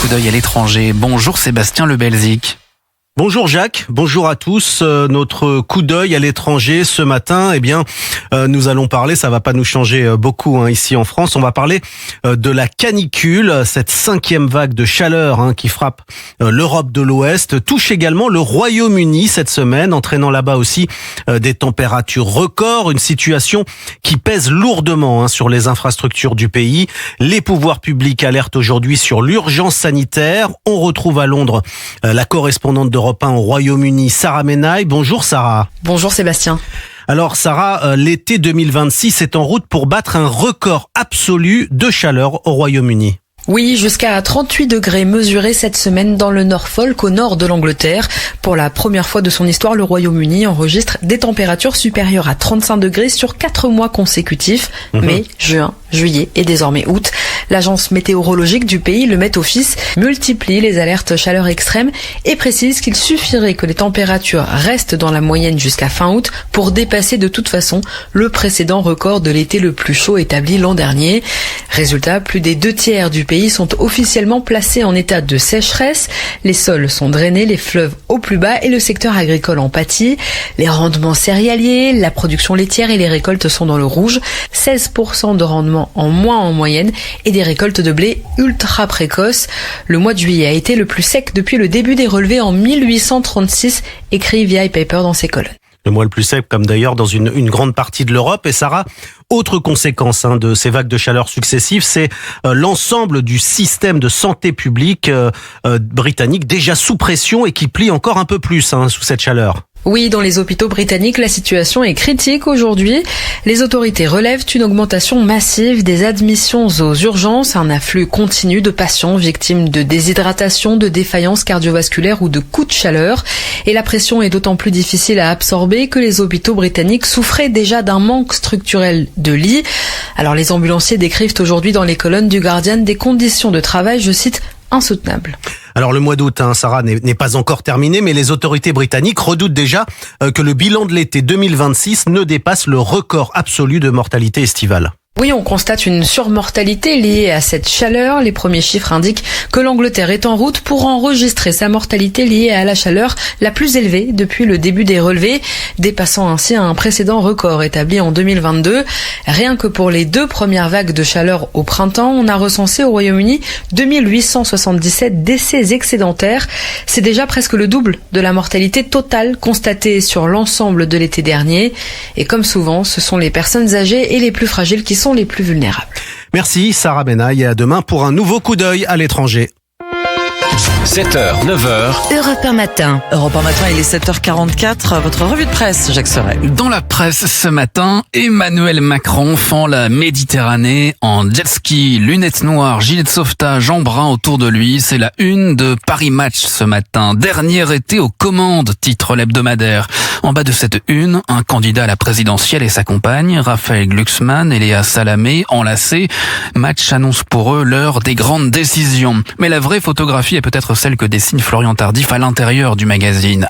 coup d'œil à l'étranger. Bonjour Sébastien Le Belzic. Bonjour Jacques, bonjour à tous. Notre coup d'œil à l'étranger ce matin, nous allons parler, ça va pas nous changer beaucoup ici en France, on va parler de la canicule, cette 5e vague de chaleur qui frappe l'Europe de l'Ouest, touche également le Royaume-Uni cette semaine, entraînant là-bas aussi des températures records, une situation qui pèse lourdement sur les infrastructures du pays. Les pouvoirs publics alertent aujourd'hui sur l'urgence sanitaire. On retrouve à Londres la correspondante d'Europe 1 au Royaume-Uni, Sarah Menaille. Bonjour Sarah. Bonjour Sébastien. Alors Sarah, l'été 2026 est en route pour battre un record absolu de chaleur au Royaume-Uni. Oui, jusqu'à 38 degrés mesurés cette semaine dans le Norfolk, au nord de l'Angleterre. Pour la première fois de son histoire, le Royaume-Uni enregistre des températures supérieures à 35 degrés sur 4 mois consécutifs. Mai, juin, juillet et désormais août. L'agence météorologique du pays, le Met Office, multiplie les alertes chaleur extrême et précise qu'il suffirait que les températures restent dans la moyenne jusqu'à fin août pour dépasser de toute façon le précédent record de l'été le plus chaud établi l'an dernier. Résultat, plus des 2/3 du pays sont officiellement placés en état de sécheresse. Les sols sont drainés, les fleuves au plus bas et le secteur agricole en pâtit. Les rendements céréaliers, la production laitière et les récoltes sont dans le rouge. 16% de rendement en moins en moyenne et des récoltes de blé ultra précoces. Le mois de juillet a été le plus sec depuis le début des relevés en 1836, écrit VI Paper dans ses colonnes. Le mois le plus sec, comme d'ailleurs dans une grande partie de l'Europe. Et Sarah, autre conséquence de ces vagues de chaleur successives, c'est l'ensemble du système de santé publique britannique déjà sous pression et qui plie encore un peu plus sous cette chaleur. Oui, dans les hôpitaux britanniques, la situation est critique aujourd'hui. Les autorités relèvent une augmentation massive des admissions aux urgences, un afflux continu de patients victimes de déshydratation, de défaillance cardiovasculaire ou de coups de chaleur. Et la pression est d'autant plus difficile à absorber que les hôpitaux britanniques souffraient déjà d'un manque structurel de lits. Alors les ambulanciers décrivent aujourd'hui dans les colonnes du Guardian des conditions de travail, je cite, insoutenables. Alors le mois d'août, Sarah, n'est pas encore terminé, mais les autorités britanniques redoutent déjà que le bilan de l'été 2026 ne dépasse le record absolu de mortalité estivale. Oui, on constate une surmortalité liée à cette chaleur. Les premiers chiffres indiquent que l'Angleterre est en route pour enregistrer sa mortalité liée à la chaleur la plus élevée depuis le début des relevés, dépassant ainsi un précédent record établi en 2022. Rien que pour les 2 premières vagues de chaleur au printemps, on a recensé au Royaume-Uni 2877 décès excédentaires. C'est déjà presque le double de la mortalité totale constatée sur l'ensemble de l'été dernier. Et comme souvent, ce sont les personnes âgées et les plus fragiles qui sont les plus vulnérables. Merci Sarah Menaille et à demain pour un nouveau coup d'œil à l'étranger. 7h, 9h. Europe 1 matin. Europe 1 matin, il est 7h44. Votre revue de presse, Jacques Serret. Dans la presse ce matin, Emmanuel Macron fend la Méditerranée en jet ski, lunettes noires, gilet de sauvetage en brun autour de lui. C'est la une de Paris Match ce matin. Dernier été aux commandes, titre l'hebdomadaire. En bas de cette une, un candidat à la présidentielle et sa compagne, Raphaël Glucksmann et Léa Salamé, enlacés. Match annonce pour eux l'heure des grandes décisions. Mais la vraie photographie est peut-être celle que dessine Florian Tardif à l'intérieur du magazine.